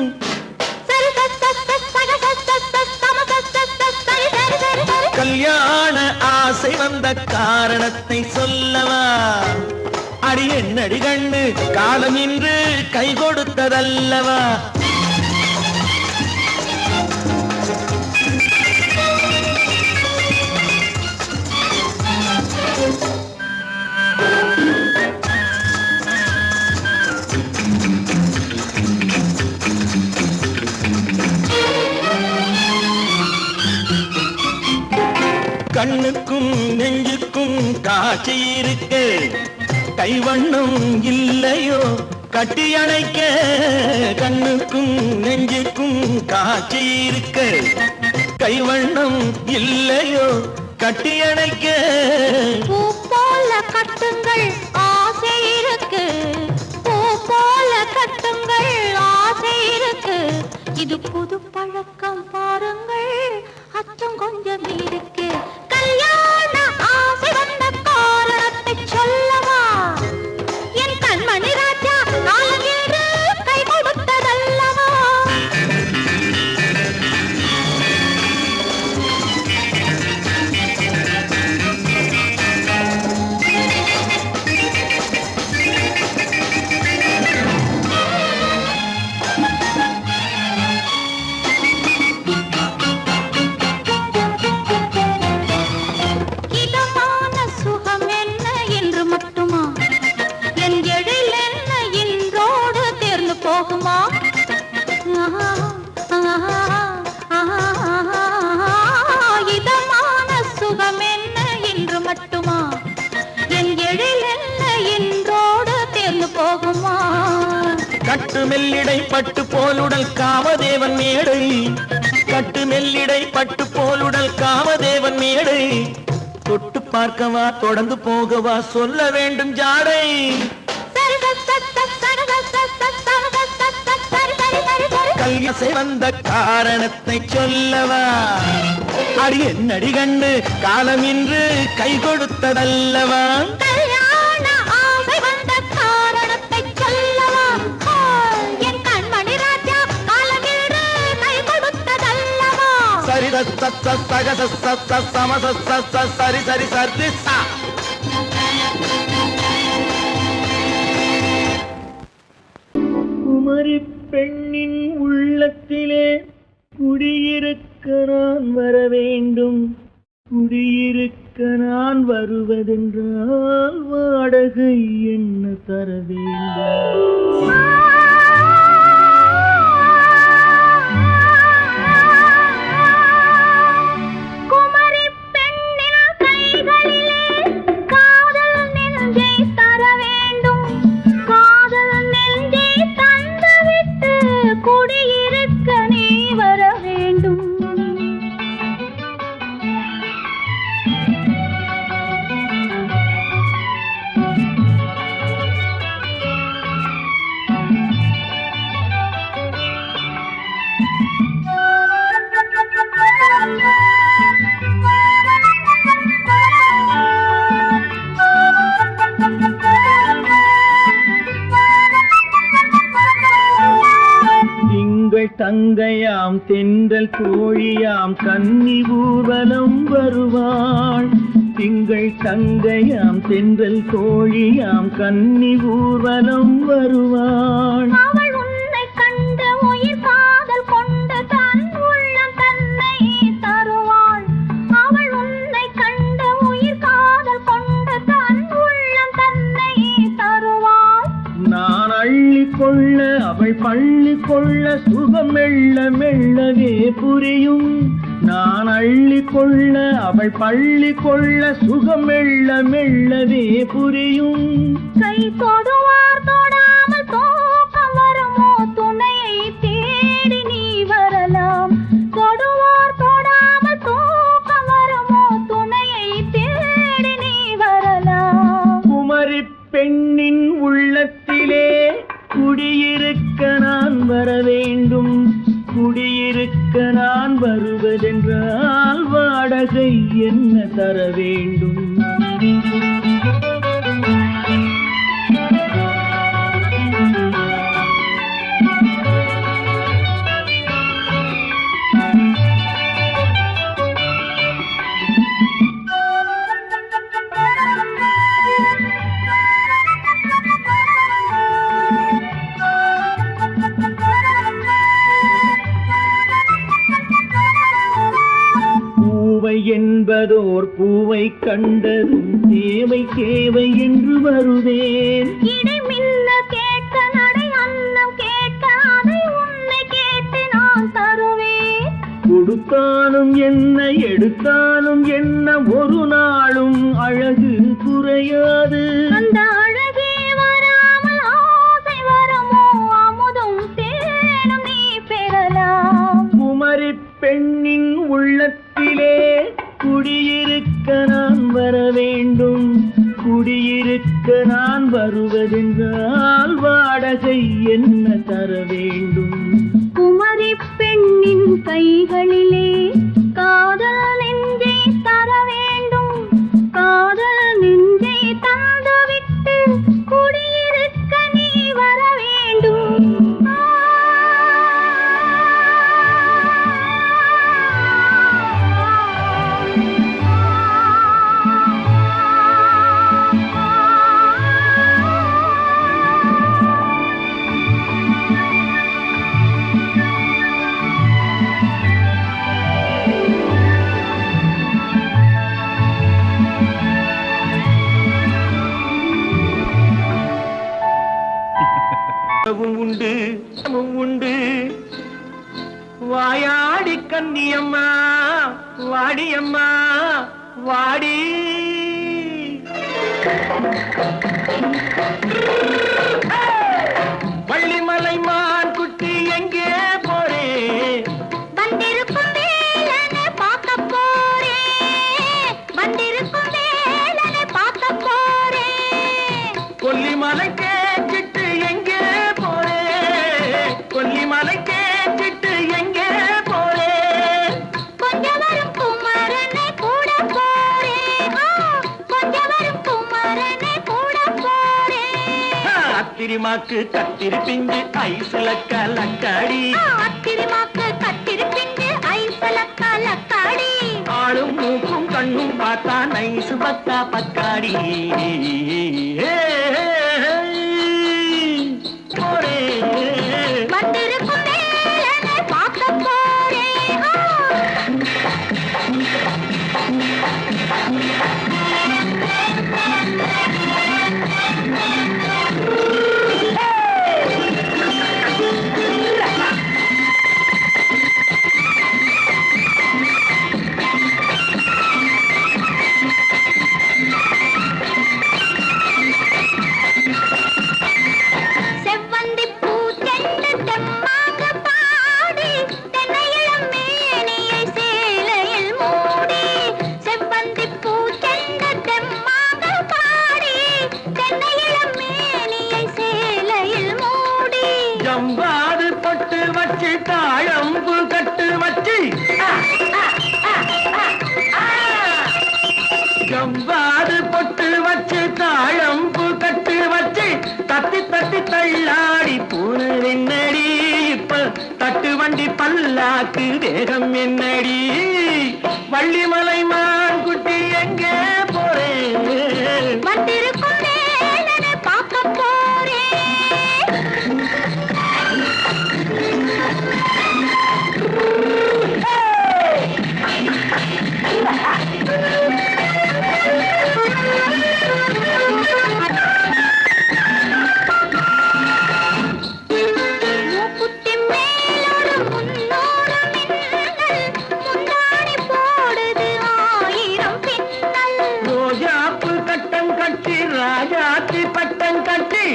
கல்யாண ஆசை வந்த காரணத்தை சொல்லவா? அடி என்னடி கண்ணு காலம் இன்று கை கொடுத்ததல்லவா? கண்ணுக்கும் நெஞ்சுக்கும் காட்சி இருக்கு, கைவண்ணம் இல்லையோ கட்டி அணைக்க. கண்ணுக்கும் நெஞ்சுக்கும் காட்சி இருக்கு, கைவண்ணம் இல்லையோ கட்டி அணைக்க. பூ போல கட்டுங்கள் ஆசை இருக்கு, பூ போல கட்டுங்கள் ஆசை இருக்கு. இது புது பழக்கம் பாருங்கள், அச்சம் கொஞ்சம் இருக்கு. கல்யாண ஆசை வந்த காரணத்தை சொல்லவா? என் கண்மணி ராஜா காலம் என்று கை கொடுத்ததல்லவா? இதமான சுகம் என்ன என்று மட்டுமா? என் எழில் என்ன என்றோடு தேர்ந்து போகுமா? கட்டு மெல்லிடை பட்டு போலுடல் காமதேவன் மேடை, கட்டு மெல்லிடை பட்டு போலுடல் காமதேவன் மேடை. தொட்டு பார்க்கவா தொடர்ந்து போகவா சொல்ல வேண்டும் ஜாடை. கல்யாசை வந்த காரணத்தை சொல்லவா? அடி என்னடி கண்டு காலம் இன்று கை கொடுத்ததல்லவா? கல்யாண ஆசை வந்த காரணத்தை சொல்லவா? என் கண்மணி ராஜா காலம் என்று கை கொடுத்ததல்லவா? சரி சக சம சரி சரி சரி சா. குமரி பெண்ணின் உள்ளத்திலே குடியிருக்க நான் வர வேண்டும், குடியிருக்க நான் வருவதென்றால் வாடகை என்ன தர வேண்டும்? குமரி பெண்ணின் கைகளிலே காதல் நெஞ்சை தர வேண்டும், காதல் நெஞ்சை தந்துவிட்டு குடியிருக்க நீ வர வேண்டும். தங்கையாம் தென்றல் தோழியாம் கன்னி ஊர்வலம் வருவாள், திங்கள் தங்கையாம் தென்றல் தோழியாம் கன்னி ஊர்வலம் வருவாள். அவள் உன்னை கண்டு உயிர் காதல் கொண்டு தன் உள்ளம் தன்னை தருவாள், அவள் உன்னை கண்டு உயிர் காதல் கொண்டு தன் உள்ளம் தன்னை தருவாள். நான் அள்ளி கொள்ள அவள் பள்ளி கொள்ள சுகம் மெல்ல மெல்லவே புரியும், நான் அள்ளி கொள்ள அவள் பள்ளி கொள்ள சுகம் மெல்ல மெல்லவே புரியும். கை தொடுவார் தொடாமல் தூக்கம் வருமோ, துணையை தேடி நீ வரலாம். தொடுவார் தொடாமல் தூக்கம் வருமோ, துணையை தேடி நீ வரலாம். குமரி பெண்ணின் உள்ளத்திலே குடியிருக்க நான் வர வேண்டும், குடியிருக்க நான் வருவேன். வருவதென்றால் வாடகை என்ன தர வேண்டும்? என்பதோர் பூவை கண்டதும் தேவை தேவை என்று வருவேன். இடை மின்ன கேட்க நடை அன்னம் கேட்க அதை உன்னை கேட்டு நான் தருவேன். கொடுத்தாலும் என்ன எடுத்தாலும் என்ன ஒரு நாளும் அழகு குறையாது. அந்த அழகே வராமல் ஆசை வரமோ அமுதும் தேனும் நீ பெறலாம். குமரி பெண்ணின் உள்ளத்திலே குடியிருக்க நான் வர வேண்டும். குடியிருக்க நான் வருவதென்றால் வாடகை என்ன தர வேண்டும்? குமரி பெண்ணின் கைகளிலே காதல் நெஞ்சை தர வேண்டும். காதல் நெஞ்சை தந்துவிட்டு குடியிருக்க நீ வர வேண்டும். உண்டு உண்டு வாயாடி கன்னியம்மா வாடியம்மா வாடி. வள்ளிமலை மான் குட்டி எங்கே போறே? வந்திருக்கும் வேலனை பார்க்க போறேன். வந்திருக்கும் வேலனை பார்க்க போறேன். கொல்லிமலை கேட்டுட்டு எங்கே போறே? கொல்லிமலை கேட்டுட்டு எங்கே போறே? கொஞ்சம் வரும் குமரனை கூட போறேன். கொஞ்சம் வரும் குமரனை கூட போறேன். அத்திரிமாக்கு கத்திரி பிஞ்சு ஐசுல கலக்காடி. அத்திரிமாக்கு கத்திரி பிஞ்சு ஐசுல கலக்காடி. ஆளும் மூக்கும் கண்ணும் பார்த்தா நைசு பத்தா பக்காடி. போரே வந்திருக்கும் வேலனை பார்க்க போறேன். செவ்வந்தி பூ செண்டு தெம்மாக பாடி தென்னையிளம் மேனியை சேலையில் மூடி. செவ்வந்தி பூ செண்டு தெம்மாக பாடி தென்னையிளம் மேனியை சேலையில் மூடி. ஜம்பாது பொட்டு வச்சு தாழம்பு கட்டு வச்சு. ஜம்பாது பொட்டு வச்சு தாழம்பு கட்டு வச்சு தட்டி தட்டி தள்ளாடி பூனு என்னடி. இப்ப தட்டு வண்டி பல்லாக்கு வேகம் என்னடி? வள்ளிமலை மான் குட்டி எங்கே போறேன்? வந்திருக்கும் வேலனை பார்க்க போறேன். மூக்குத்தி மேலோடு முன்னோடு மின்னல் முந்தாடி போடுது ஆயிரம் பின்னல். ரோஜாப்பு கட்டம் கட்டி ராஜாத்தி பட்டம் கட்டி.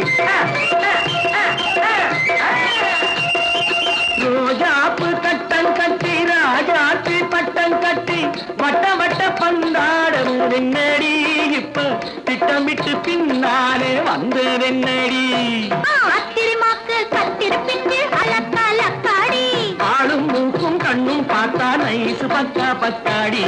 ரோஜாப்பு கட்டம் கட்டி ராஜாத்தி பட்டம் கட்டி வட்ட வட்ட பந்தாடம் என்னடி? இப்ப திட்டமிட்டு பின்னாலே வந்ததென்னடி? அத்திரிமாக்கு கத்திரி பிஞ்சு அலக்காடி. ஆளும் மூக்கும் கண்ணும் பார்த்தா நைசு மக்கா பத்தாடி